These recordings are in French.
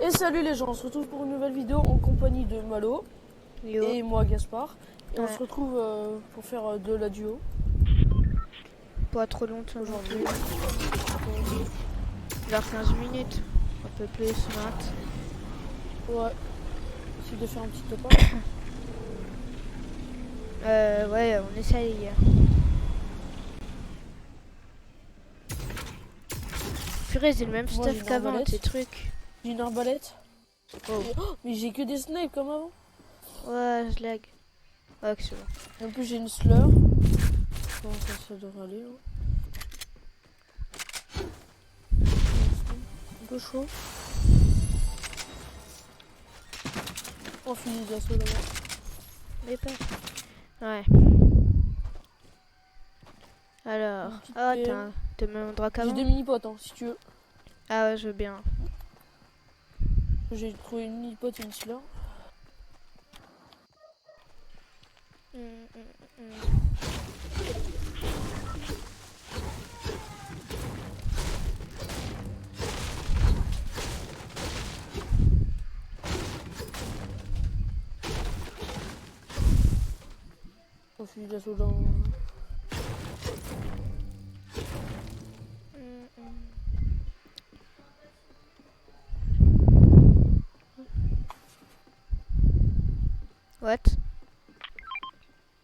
Et salut les gens, on se retrouve pour une nouvelle vidéo en compagnie de Malo Yo. et moi Gaspard. Et on Ouais. se retrouve pour faire de la duo Pas trop longtemps aujourd'hui. aujourd'hui. Vers 15 minutes. Un peu plus, 20. Ouais, essayer de faire un petit top 1. Ouais, on essaye. Purée, c'est le même Moi, j'ai stuff une qu'avant, arbalète. tes trucs. J'ai une arbalète. Oh. Mais j'ai que des snipes comme avant. Ouais, je lag. Ouais, que c'est bon. Et en plus j'ai une slur. Bon, ça devrait aller. Hein. Un peu chaud. Oh, fusil d'assaut là-bas. Mais pas. Ouais. Alors. Une petite Ah, PM. t'as le même endroit J'ai qu'avant. deux mini-potes hein, si tu veux. Ah ouais, je veux bien. J'ai trouvé une mini-pote et une slur. Oh, fusil d'assaut dans... What?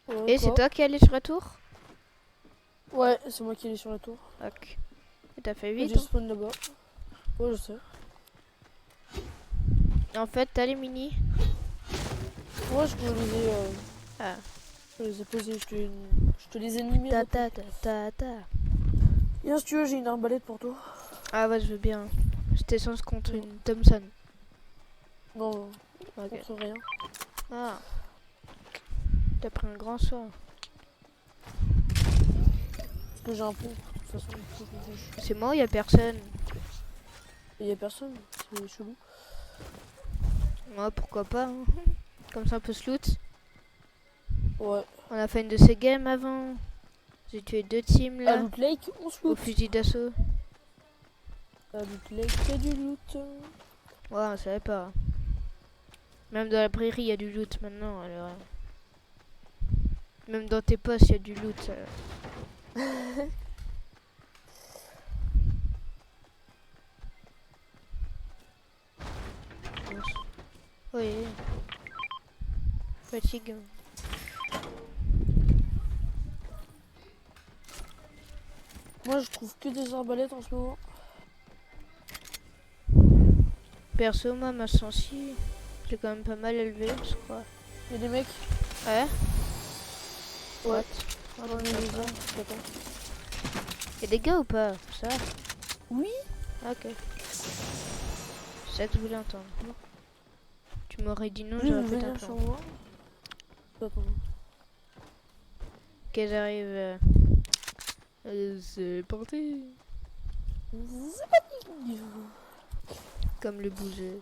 Ouais, Et c'est quoi. toi qui allais sur la tour? Ouais, c'est moi qui allais sur la tour. Ok. Et t'as fait J'ai 8 spawn là-bas. Ouais, je sais. En fait, t'as les mini. Ouais, je te les ai, Ah. je les ai posés, je te les ai numérés. Ta ta ta ta ta. Et si tu veux, j'ai une arbalète pour toi. Ah ouais, je veux bien. J'étais sans contre une Thompson. Non, Ok. contre rien. Ah. T'as pris un grand sort. Parce que j'ai un pont. De toute façon, faut que je- C'est moi ou y'a personne? il y a personne, c'est chelou. Ouais, pourquoi pas. Hein. Comme ça, on peut se loot. Ouais. On a fait une de ces games avant. J'ai tué 2 teams À là. Loot Lake, on se Au loot. fusil d'assaut. À Loot Lake, il y a du loot. Ouais, on savait pas. Même dans la prairie, il y a du loot maintenant. Alors. Même dans tes postes, il y a du loot. Oui. Fatigue. Moi, je trouve que des arbalètes en ce moment. Perso, moi, ma sensi, j'ai quand même pas mal élevé, je crois. Il y a des mecs. Ouais. Ouais. What? Oh, Dans je les sais maisons. pas. Attends. Y'a des gars ou pas? Ça? Oui. Ok. C'est ça que je voulais entendre. Tu m'aurais dit non, Je j'aurais vais fait un venir sur plan. moi. Attends. Ok, j'arrive. C'est parti. Comme le bouger.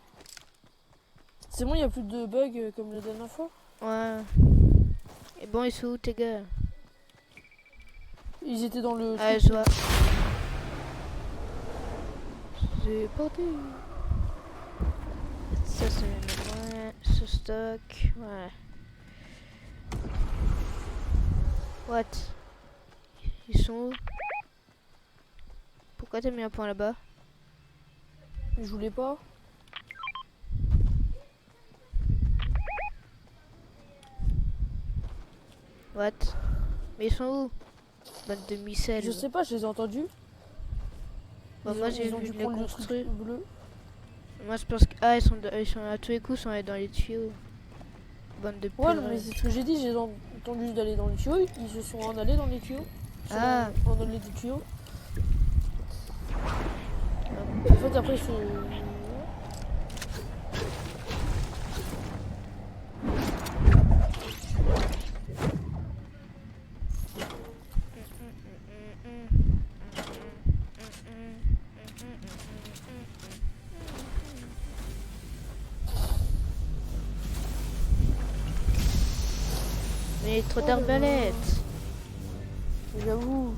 C'est bon, il n'y a plus de bugs comme la dernière fois. Ouais. Et bon, ils sont où tes gars? Ils étaient dans le... Ah, truc. je vois. C'est parti. Ça, c'est ouais, ce stock. Ouais. What? Ils sont où? Pourquoi t'as mis un point là-bas? Je voulais pas. What? Mais ils sont où? Bande de micelles. Je sais pas, je les ai entendus. Bah, Ils moi ont- j'ai ils ont vu dû les prendre le construire. truc bleu. Moi je pense que. Ah, ils sont à tous les coups, ils sont allés dans les tuyaux. Bande de Ouais, purée. mais c'est ce que j'ai dit, j'ai entendu d'aller dans les tuyaux. Ils se sont en allés dans les tuyaux. Ils sont Ah. en allés des tuyaux. En fait, après, ils sont... Mais trop d'arbalètes. J'avoue.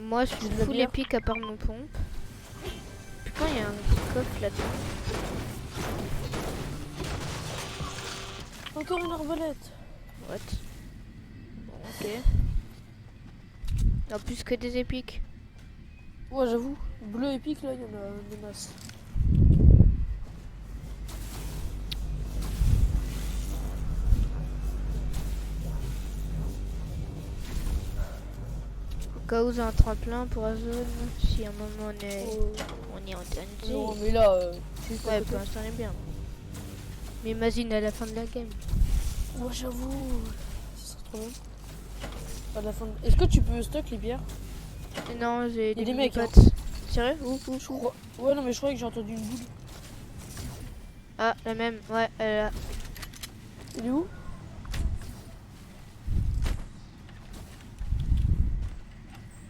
Moi je suis de la full bière. épique à part mon pompe. coffre là-dedans. Encore une arbalète. What? Bon, ok. En plus que des épiques. Ouais, j'avoue. Bleu épique, là, il y en a des masses. Au cas où j'ai un tremplin pour la zone, si à un moment on est en danger. Non, mais là, juste à Ouais, côté. pour l'instant on est bien. Mais imagine à la fin de la game. Ouais, j'avoue. Ça serait trop bien. À la fin de- Est-ce que tu peux stock les bières? Non, j'ai des mecs, hein. potes. Sérieux? Je crois. Ouais, non, mais je croyais que j'ai entendu une boule. Ah, la même, ouais, elle est là. Il est où?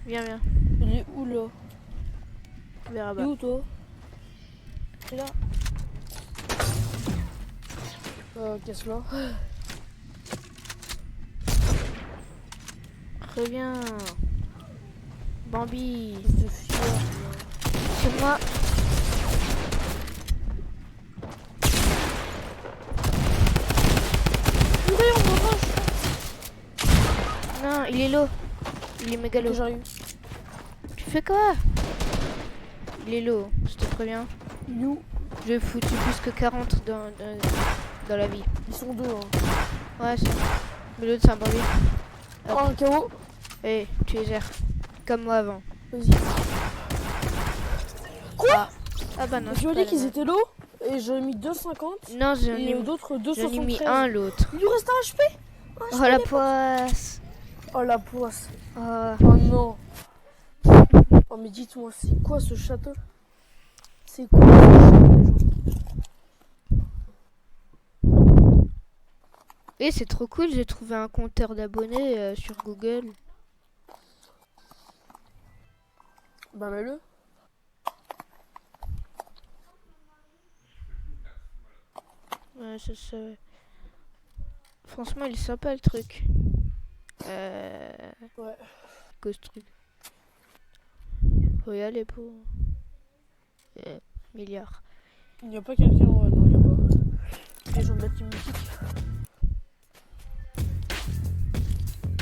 Viens, viens. Il est où, là? Vers Il est bas. où, toi? Il est là. Casse-là. Reviens. Bambi. Fils de fier. C'est moi. Purée, on m'arrache. Non, il est low. Il est mégalo. Que j'arrive. Tu fais quoi? Il est low, je te préviens. Il est où? Je vais foutre plus que 40 dans la vie. Ils sont deux, hein. Ouais, c'est... Mais l'autre, c'est un Bambi. Oh, un KO. Eh, tu les gères. Comme moi avant. Vas-y. Quoi? Ah bah non. Tu m'as dit qu'ils étaient low et j'en ai mis 2,50 Non, j'en et ai, d'autres j'en ai mis 2,73. un l'autre. Il lui reste un HP. Oh la poisse. Oh la poisse. Oh. Oh non. Oh mais dites-moi, c'est quoi ce château? C'est quoi ce château, les gens? Et c'est trop cool, j'ai trouvé un compteur d'abonnés sur Google. Bah mets-le. Ouais, ça. Franchement, il est sympa le truc. Ouais. Que ce truc. Faut y aller pour... milliards. Il n'y a pas quelqu'un, ouais, non, il n'y a pas. Les gens de la team mythique.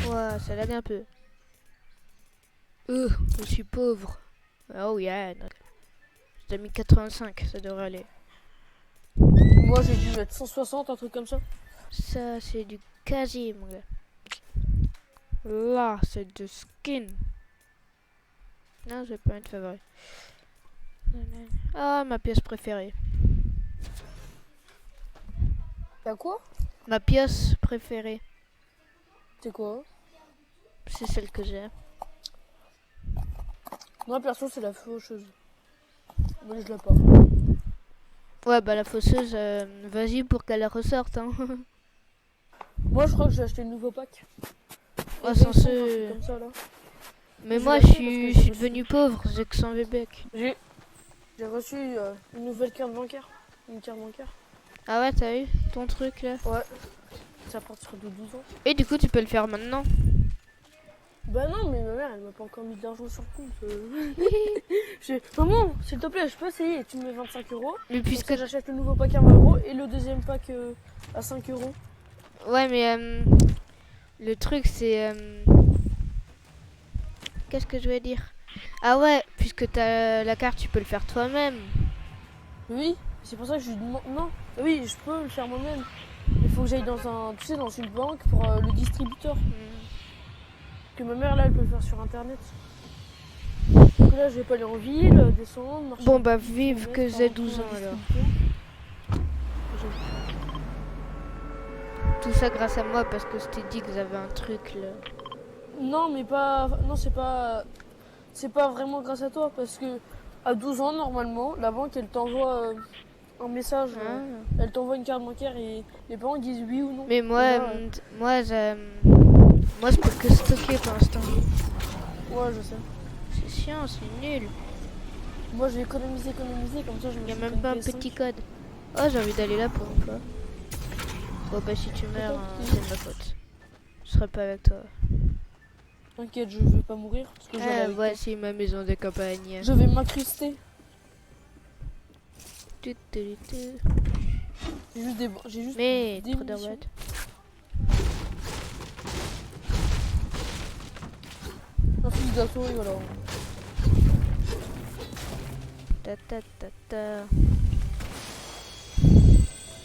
Ouais, ça lag un peu. Je suis pauvre. Oh yeah. J'ai mis 85, ça devrait aller. Moi j'ai dû mettre 160, un truc comme ça. Ça, c'est du casier, mon gars. Là, c'est de skin. Non, je vais pas mettre favori. Ah, ma pièce préférée. T'as quoi? Ma pièce préférée. C'est quoi? C'est celle que j'ai. Moi perso c'est la faucheuse. Mais je l'ai pas. Ouais, bah la fausseuse, vas-y pour qu'elle ressorte, hein. Moi je crois que j'ai acheté le nouveau pack. Ouais, Et sans des ce... comme ça, là. Mais Je moi, l'ai je fait suis parce que devenu pauvre, j'ai que 100 VBEC. J'ai reçu une nouvelle carte bancaire. Une carte bancaire. Ah ouais, t'as eu ton truc, là? Ouais. C'est à partir de 12 ans. Et du coup, tu peux le faire maintenant. Bah non, mais ma mère elle m'a pas encore mis de l'argent sur le compte. Maman, s'il te plaît, je peux essayer. Tu me mets 25 €. Mais Puisque puisque... j'achète le nouveau pack à 20 € et le deuxième pack à 5 €. Ouais, mais le truc, c'est... Qu'est-ce que je vais dire? Ah ouais, puisque t'as la carte, tu peux le faire toi-même. Oui, c'est pour ça que je lui demande. Non, oui, je peux le faire moi-même. Il faut que j'aille dans un, tu sais, dans une banque pour le distributeur. Que ma mère là, elle peut le faire sur internet. Donc là, je vais pas aller en ville, descendre, marcher. Bon, bah, vive que j'ai 12 ans, alors. Tout ça grâce à moi, parce que je t'ai dit que j'avais un truc, là. Non, mais pas. Non, c'est pas. C'est pas vraiment grâce à toi, parce que à 12 ans, normalement, la banque, elle t'envoie un message. Elle t'envoie une carte bancaire et les parents disent oui ou non. Mais moi, Et là, moi, je peux que stocker pour l'instant. ouais, je sais. C'est chiant, c'est nul. Moi, je vais économiser, comme ça, je me Il n'y a fais même une pas un PS5. petit code. Oh, j'ai envie d'aller là pour une fois. Bon, bah, si tu meurs, c'est de ma faute. Je serai pas avec toi. T'inquiète, je vais pas mourir. Parce que j'aurai avec toi. Voici ma maison de campagne. Je vais m'incruster. Tu, tu, tu. J'ai juste Mais des trop munitions. d'arbates. Un fusil d'assaut et voilà. Ta ta ta ta.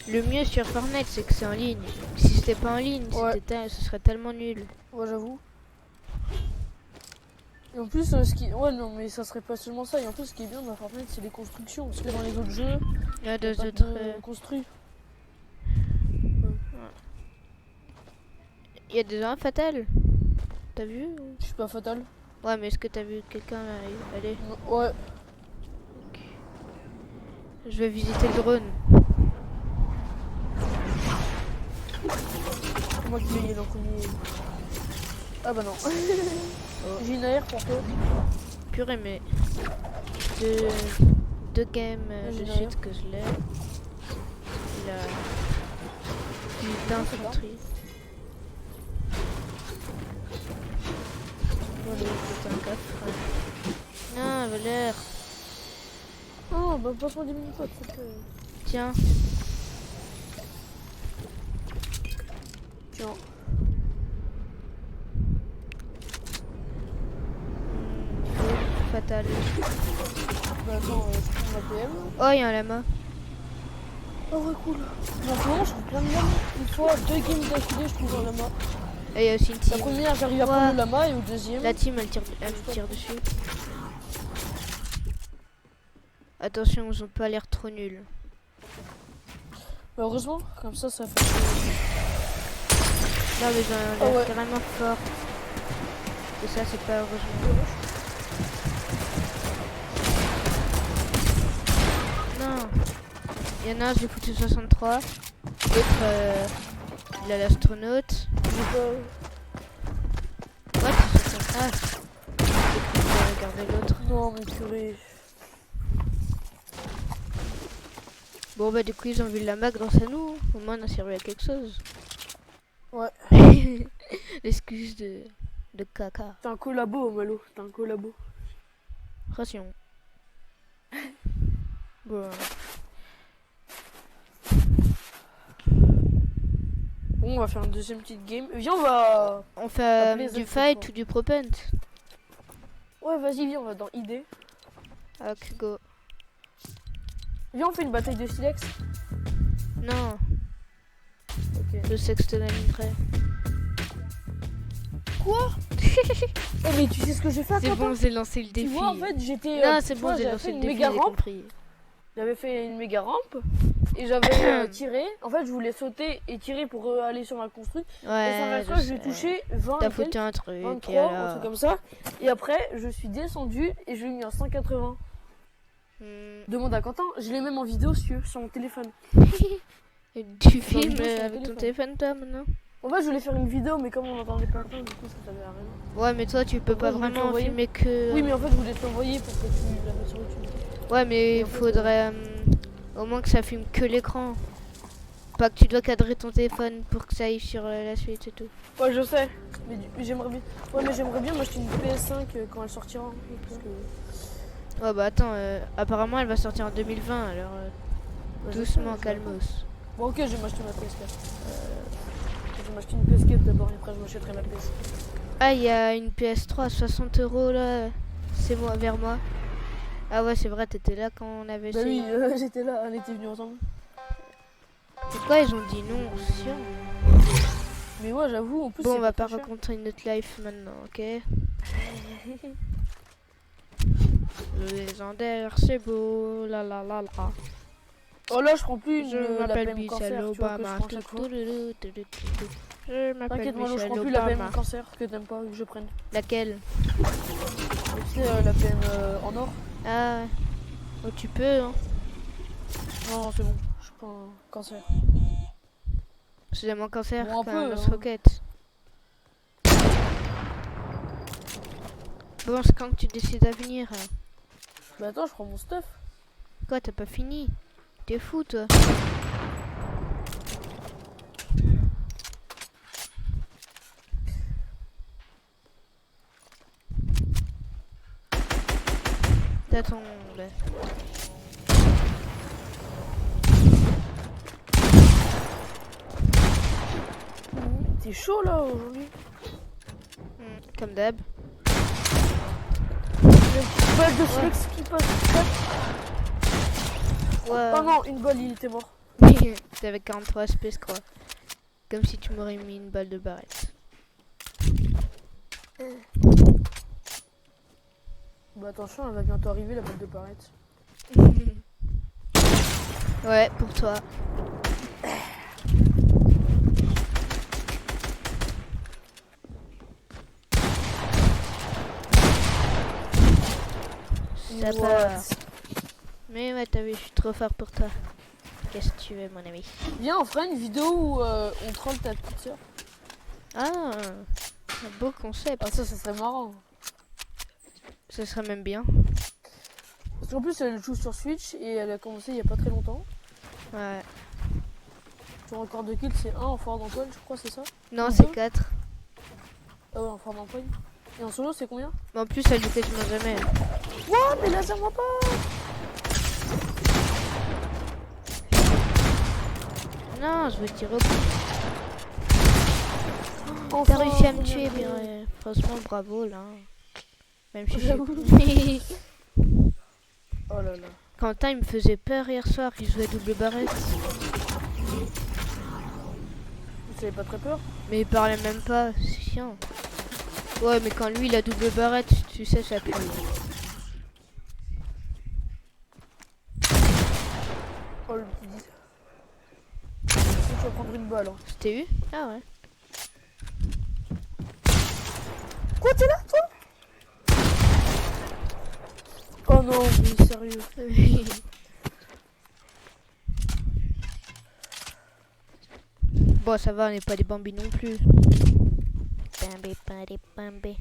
Le mieux sur Fortnite, c'est que c'est en ligne. Si c'était pas en ligne, Ouais. ce serait tellement nul. Ouais, j'avoue. Et en plus, ouais, non, mais ça serait pas seulement ça. Et en plus, ce qui est bien dans Fortnite, c'est les constructions. Parce que dans les autres jeux, Il y a y a deux pas autres. de construits. Il y a des armes fatales. T'as vu? Je suis pas fatal. Ouais, mais est-ce que t'as vu quelqu'un aller? Non, ouais. Je vais visiter le drone. C'est moi qui vais y aller en premier. Ah bah non. J'ai une AR pour toi. Purée, mais deux games J'ai de une suite AR. que je l'ai. Il a plus d'infanterie. C'est un coffre. Non, voleur. Oh, bah passe-moi 10 minutes, pote. Tiens. Tiens. Fatal. Bah attends, je prends ma PM. Oh, il y a un lama. Oh ouais, cool. En ce moment, je trouve plein de lamas. Une fois, 2 games d'affilée, je trouve un lama. Et il y a aussi une La team. première, j'arrive à prendre le lama et au deuxième. La team, elle me tire dessus. Attention, ils ont pas l'air trop nuls. Bah heureusement, comme ça fait. Non, mais ils ont l'air Ah ouais. carrément forts. Et ça, c'est pas heureusement. Non. Il y en a un, j'ai foutu 63. L'autre, il a l'astronaute. J'ai pas. Ouais, c'est 60. Ah, j'ai cru regarder l'autre. Non, mais purée. Bon, bah, du coup, ils ont vu la Mac grâce à nous. Au moins, on a servi à quelque chose. Ouais. L'excuse de caca. T'es un collabo, Malo. T'es un collabo. Ration. Bon. Bon, on va faire une deuxième petite game. Viens, on va. On fait Appelez du les fight autres, ou du propent? Ouais, vas-y, viens, on va dans ID. Ok, go. Viens, on fait une bataille de silex. Non, Ok. le sexe te l'anime. Quoi? Oh, mais tu sais ce que j'ai fait à C'est toi, bon, j'ai lancé le Tu défi. vois, en fait, j'étais. Non, tu c'est vois, bon, j'ai j'avais lancé fait le une défi, méga j'ai rampe. compris. J'avais fait une méga rampe. Et j'avais tiré. En fait, je voulais sauter et tirer pour aller sur ma construit. Et sans Ouais, faire ça, j'ai touché 20 T'as et foutu quelques, un truc, 23, et un alors... truc comme ça. Et après, je suis descendu et je l'ai mis en 180. Demande à Quentin, je l'ai même en vidéo sur mon téléphone. Et tu Dans le filmes vidéo sur le avec ton téléphone, toi, maintenant? En fait, je voulais faire une vidéo, mais comme on entendait pas le temps, du coup, ça servait à rien. Ouais, mais toi, tu peux pas je voulais vraiment t'envoyer. filmer que... Oui, mais en fait, je voulais te l'envoyer pour que tu la mettes sur YouTube. Ouais, mais Et il en fait, faudrait au moins que ça filme que l'écran. Pas que tu dois cadrer ton téléphone pour que ça aille sur la suite et tout. Ouais, je sais. Mais j'aimerais bien. Ouais, mais j'aimerais bien m'acheter une PS5 quand elle sortira. Parce que... Ouais, bah attends, apparemment elle va sortir en 2020, alors Ouais, je doucement, sais, calmos. Bon, ok, je vais m'acheter ma PS4. Je vais m'acheter une PS4 d'abord et après je m'achèterai ma PS. Ah, il y a une PS3 à 60 € là. C'est moi, vers moi. Ah ouais, c'est vrai, t'étais là quand on avait Bah essayé. oui, j'étais là, on était venus ensemble. Pourquoi ils ont dit non, sûr? Mais ouais, j'avoue, en plus. Bon, c'est on va pas très cher. raconter notre life maintenant, ok? Le légendaire, c'est beau, la la la la. Oh là, je prends plus Je la m'appelle PM cancer, Michel tu vois, que je Obama. prends chaque fois. Je m'appelle T'inquiète, moi, je Michel prends plus la PM Obama. cancer que t'aimes pas que je prenne. Laquelle? Tu sais, la PM en or. Ah, oh, tu peux, hein. Non, c'est bon, je prends un cancer. C'est mon cancer, Bon, un quand peu, même, hein. lance-roquette. Bon, c'est quand que tu décides à venir? Bah attends, je prends mon stuff. Quoi, t'as pas fini? T'es fou, toi? T'as ton... t'es chaud là aujourd'hui. Comme d'hab. Une petite balle de flex qui passe. Ouais. Oh non, une balle, il était mort. T'avais 43 SP, je crois. Comme si tu m'aurais mis une balle de barrette. Bah attention, elle va bientôt arriver la balle de barrette. Ouais, pour toi. Ça passe. Mais ouais, t'as vu, je suis trop fort pour toi. Qu'est-ce que tu veux, mon ami? Viens, on fera une vidéo où on troll ta petite soeur. Ah, un beau concept. Ah ça serait marrant. Ce serait même bien. Parce qu'en plus, elle joue sur Switch et elle a commencé il y a pas très longtemps. Ouais. Son record de kill, c'est 1 en fort d'empoigne, je crois, c'est ça? Non, Ou c'est deux 4. Ah ouais, en fort d'empoigne. Et en solo, c'est combien? Mais en plus, elle joue quasiment jamais. What? Mais là, ça va pas! Non, je veux tirer au bout. Enfin, T'as réussi à me combien tuer, de- mais franchement, bravo là. Même si J'avoue. je... Oh là là. Quentin, il me faisait peur hier soir, il jouait double barrette. Vous avez pas très peur? Mais il parlait même pas, c'est chiant. Ouais, mais quand lui il a double barrette, tu sais, ça pue. Oh le petit. Tu vas prendre une balle. Hein. C'était eu? Ah ouais. Quoi, t'es là, toi? Oh non, mais sérieux. Bon, ça va, on n'est pas des bambis non plus. Bambé, pas des bambés.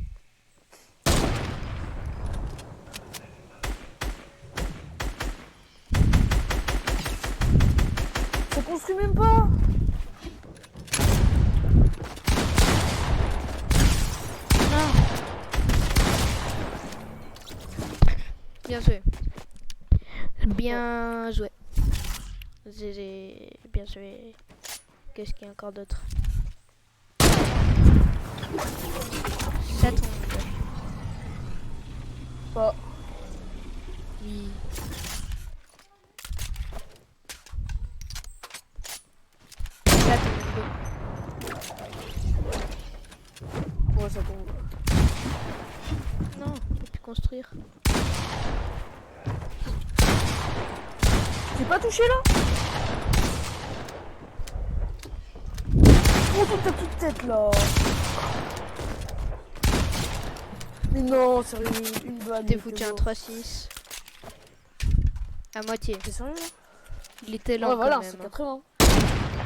Ça construit même pas. Non. Bien joué. Bien joué. J'ai bien joué. Qu'est-ce qu'il y a encore d'autre? Ça tombe. Pas. Oui. Ça tombe. Ouais, ça tombe. Non, on peut plus construire. T'es pas touché là? Oh, toute ta petite tête là. Mais non, sérieux, une balle. T'es foutu un 3-6. À moitié. T'es sérieux là? Il était lent Ouais, voilà, quand même. c'est 80.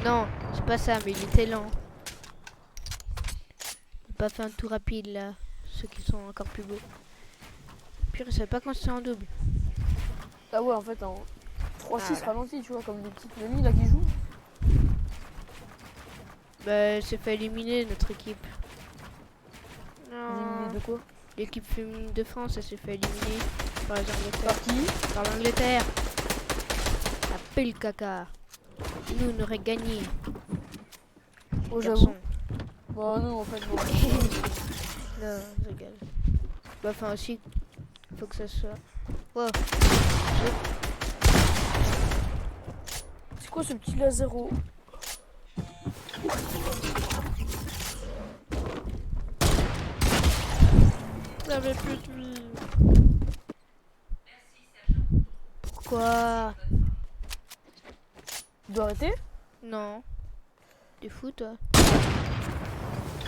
Non, c'est pas ça, mais il était lent. Il a pas fait un tour rapide là. Ceux qui sont encore plus beaux. Pire, je savais pas quand c'était en double. Ah ouais, en fait, en 3-6 Voilà. ralenti, tu vois, comme des petites mamies là qui jouent. Bah, elle s'est fait éliminer notre équipe. Éliminé Non. de quoi? L'équipe féminine de France, elle s'est fait éliminer par les Angleterre. Par qui? Par l'Angleterre. Appelle caca. Nous, on aurait gagné. Oh, Garçon. j'avoue. Bah non, en fait, non. Non, je rigole. Bah, enfin aussi, faut que ça soit... Wow. C'est quoi ce petit laser-o? J'avais plus de vie. Pourquoi? Tu dois arrêter? Non. T'es fou, toi?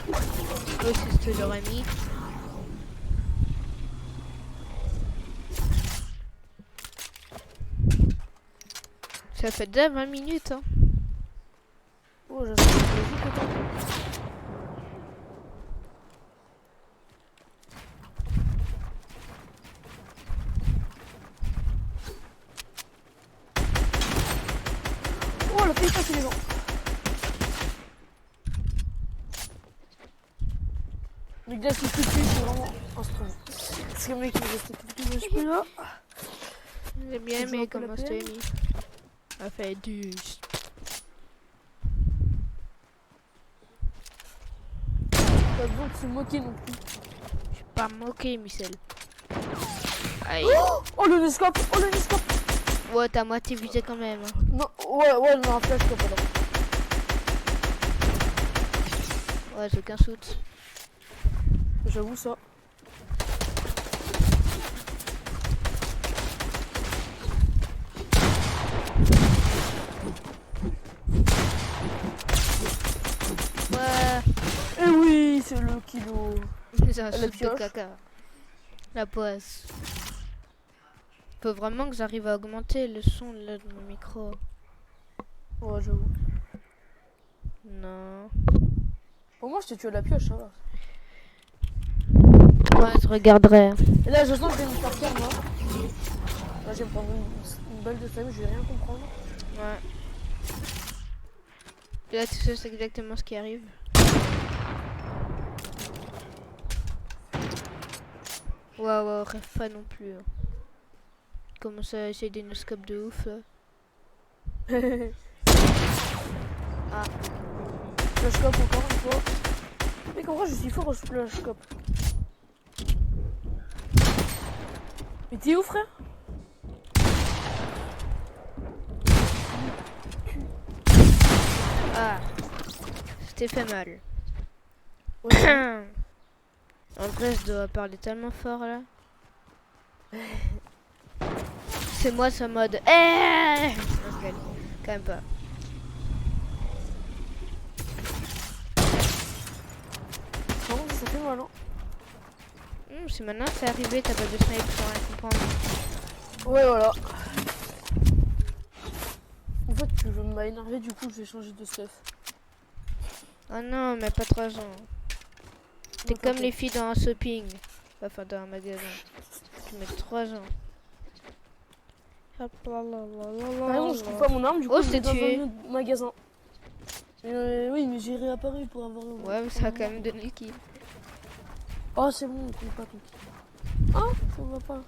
Oui, c'est ce que j'aurais mis. Ça fait déjà 20 minutes, hein. Oh, j'espère que je joue autant. Oh, la paye pas les gens. Mais glace tout de suite, c'est vraiment instrument. Parce que le mec il est resté tout le HP là. J'ai bien Ça joue aimé un peu la comment je peine. t'ai mis. Ça fait du... Pas besoin de se moquer non plus. Je suis pas moqué, Michel. Aïe. Oh le Nescope. Oh le Nescope. Ouais, t'as moitié visé quand même. Hein. Non, ouais, non, un flash top alors. Ouais, j'ai aucun shoot. J'avoue ça. Ouais. Eh oui, c'est le kilo. C'est un La shoot de pioche. caca. La poisse. Faut vraiment que j'arrive à augmenter le son là, de mon micro. Ouais, j'avoue. Non. Au moins, je t'ai tué à la pioche, ça va. Ouais, je regarderai. Et là, je sens que je vais me faire faire, moi. Là, je vais me prendre une balle de famille, je vais rien comprendre. Ouais. Et là, tu sais, c'est exactement ce qui arrive. Waouh, rêve pas non plus. Hein. Commence à essayer des no-scopes de ouf là. Ah. Flashcope encore une fois. Mais comment je suis fort au flashcope. Mais t'es où, frère? Ah, c'était fait mal. Ouais. En vrai, je dois parler tellement fort là. C'est moi ce mode. Non, je rigole. Quand même pas. Comment ça fait mal, hein? C'est maintenant que c'est arrivé, t'as pas de snipe pour rien comprendre. Ouais, voilà. En fait, tu veux m'énerver, du coup, je vais changer de stuff. Oh non, mais pas 3 ans. T'es Non, comme t'inquiète. les filles dans un shopping. Enfin, dans un magasin. Tu mets 3 ans. Hop là là là là Par là exemple, je là. trouve pas mon arme, du coup, Oh, je vais c'est dans tué. un autre magasin. Oui, mais j'ai réapparu pour avoir... Ouais, mais ça a quand même donné le kill. Oh, c'est bon, on compte pas ton kill. Ah, ça va pas.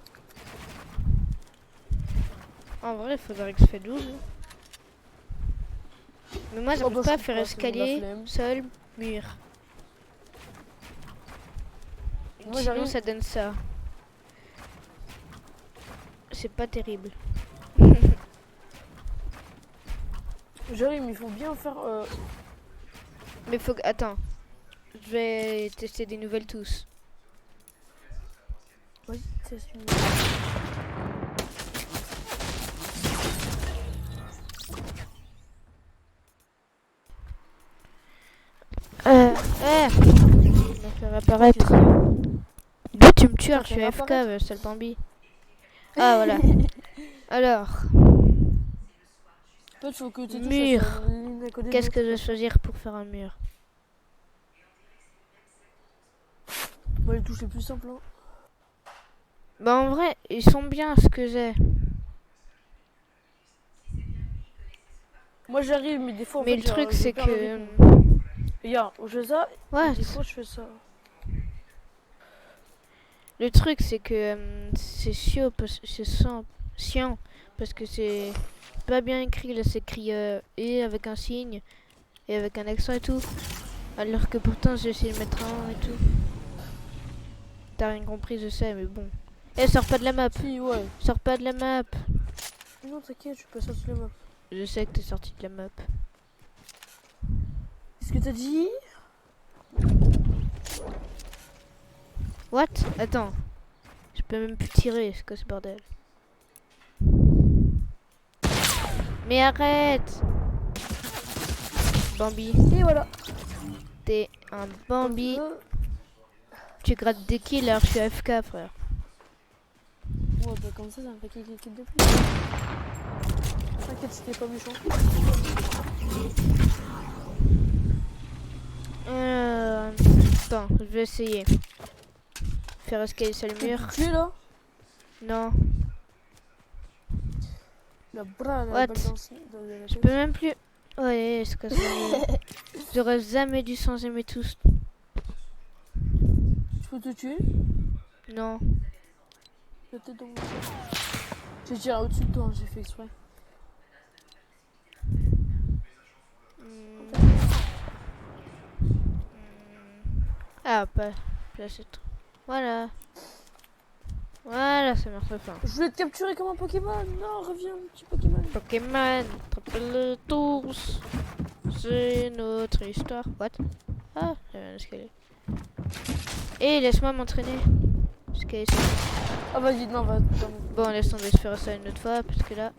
En vrai, il faudrait que je fasse 12. Mais moi, j'arrive bah, pas à je faire trouve pas, c'est bon, la escalier, flemme. sol, mur. Moi, Sinon, j'arrive... ça donne ça. C'est pas terrible. J'arrive, mais il faut bien faire... Mais faut que... Attends. Je vais tester des nouvelles tous. Vas-y, teste une... Je vais faire apparaître. D'où tu me tues, Ça je suis fait AFK, apparaître. sale Bambi. Ah, voilà. Alors, Toi, il faut que tu Mur. l'une à côté de qu'est-ce que je vais l'autre. choisir pour faire un mur? Bah, les touches les plus simples, hein. Bah, en vrai, ils sont bien ce que j'ai. Moi, j'arrive, mais des fois, en Mais fait, le truc, je c'est perds le que... rythme. Regarde, je fais ça, Ouais, et des fois, je fais ça. le truc, c'est que c'est chiant, chiant, parce que c'est pas bien écrit. Là, c'est écrit et avec un signe et avec un accent et tout. Alors que pourtant, j'ai essayé de mettre un et tout. T'as rien compris, je sais, mais bon. Eh, sors pas de la map. Si, ouais. Sors pas de la map. Non, t'inquiète, je peux sortir la map. Je sais que t'es sorti de la map. Qu'est-ce que t'as dit? What? Attends. Je peux même plus tirer, c'est quoi ce bordel? Mais arrête! Bambi, Et voilà. t'es un Bambi. Ouais, Tu grattes des kills alors je suis AFK, frère. bah, comme ça me fait quelques kills de plus. T'inquiète, c'était pas méchant. Attends, je vais essayer. Faire escalier sur le mur. Tu es là? Non. La bras, la What? balle dans la Je tête. peux même plus. Ouais, c'est quoi ça? J'aurais jamais dû sans aimer tous. Je peux te tuer? Non. La tête dans mon tête. J'ai tiré au-dessus de toi, j'ai fait exprès. Ah, pas. Là, c'est tout. Voilà. Voilà, ça marche enfin. Je voulais te capturer comme un Pokémon. Non, reviens, petit Pokémon. Pokémon, attrapez-le tous. C'est notre histoire. What? Ah, il y avait un escalier. Et laisse-moi m'entraîner. Escalier, c'est... Ah, vas-y, non, va. Bon, laisse tomber, je ferai ça une autre fois, parce que là...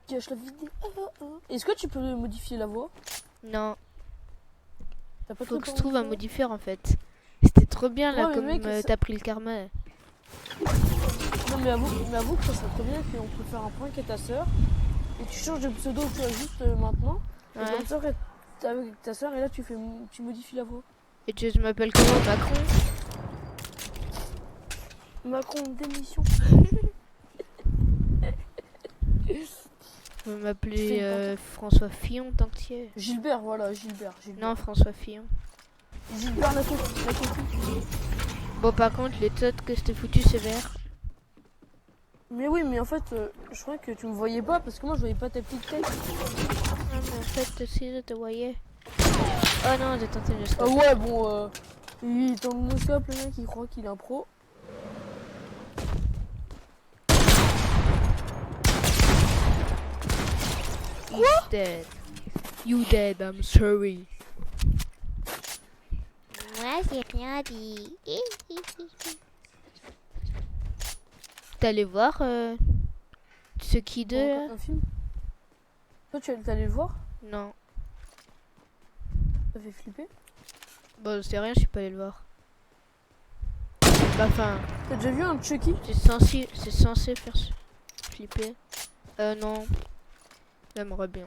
Cache la vidéo. Est-ce que tu peux modifier la voix? Non, T'as pas faut trop que je temps trouve un de modifieur en fait. C'était trop bien là, Ouais, mais comme mec, ça- t'as pris le karma. Non, mais avoue que ça serait trop bien qu'on peut faire un prank à ta soeur. Et tu changes de pseudo, tu vois, juste maintenant. Et Ouais. comme ça, t'es avec ta soeur et là, tu modifies la voix. Et tu m'appelles comment, Macron? Macron, démission. Je vais m'appeler François Fillon tant que tu y es. Gilbert, voilà, Gilbert. Non, François Fillon. Gilbert la copie. Bon, par contre, les totes que je t'ai foutu, c'est vert. Mais oui, mais en fait, je crois que tu me voyais pas parce que moi, je voyais pas ta petite tête. Ah, mais en fait, si je te voyais. Oh non, j'ai tenté le Ah scope. ouais, bon, il est en monoscope, le mec, il croit qu'il est un pro. He's dead. You dead, I'm sorry. Moi, j'ai rien dit. T'es allé voir ce qui Bon, de... un film. Toi, tu allé le voir? Non. Ça fait flipper. Bon, c'est rien, je suis pas allé le voir. Bah, enfin, T'as déjà vu un Chucky? c'est censé faire flipper. Non. J'aimerais bien.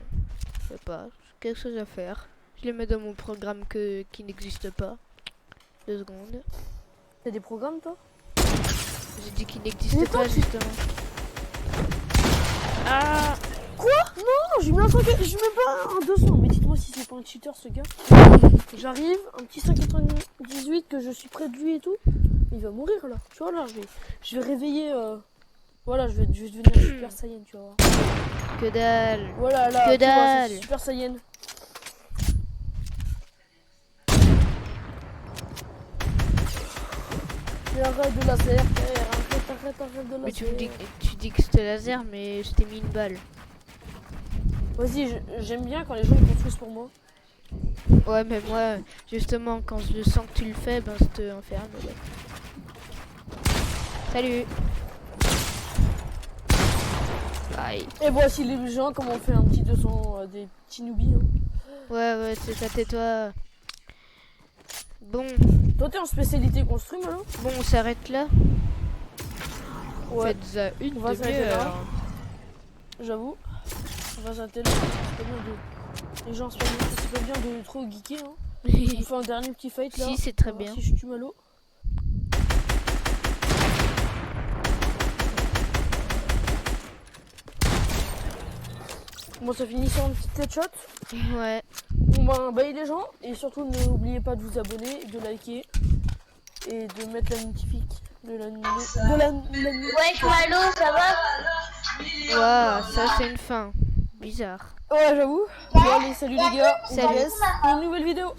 Je sais pas, j'ai quelque chose à faire. Je le mets dans mon programme qui n'existe pas. 2 secondes. T'as des programmes, toi? J'ai dit qu'il n'existe Mais pas, toi, tu- justement. Ah! Quoi? Non, j'ai mis un 5... Je mets pas un 200. Mais dites-moi si c'est pas un cheater, ce gars. J'arrive, un petit 198 que je suis près de lui et tout. Il va mourir, là. Tu vois, là, je vais réveiller... Voilà, je vais devenir Super Saiyan, tu vois. Que dalle! Voilà, là, Que tu vois, dalle. c'est Super Saiyan. Mais arrête de laser, frère. Arrête de Mais tu laser. dis que c'était laser, mais je t'ai mis une balle. Vas-y, j'aime bien quand les gens ils construisent pour moi. Ouais, mais moi, justement, quand je sens que tu le fais, ben, je te enferme. Ouais. Salut! Aïe. Et voici les gens, comment on fait un petit 200 des petits noobies. Hein. Ouais, c'est ça, tais-toi. Bon, Toi, t'es en spécialité construit, maintenant? bon, on s'arrête là. Ouais, Faites-ça une On va s'arrêter là. demi-heure. j'avoue. On va s'arrêter là. C'est pas bien de... Les gens, c'est pas bien de trop geeker. Hein. On fait un dernier petit fight là. Si, c'est très On va voir bien. Si je tue Malo. Bon, ça finit sur un petit headshot. Ouais. On va bye les gens. Et surtout, n'oubliez pas de vous abonner, de liker et de mettre la notification. Wesh, Malo, ça va? Waouh, ça c'est une fin. Bizarre. Ouais, j'avoue. Bon, allez, salut les gars. On Salut. vous laisse pour une nouvelle vidéo.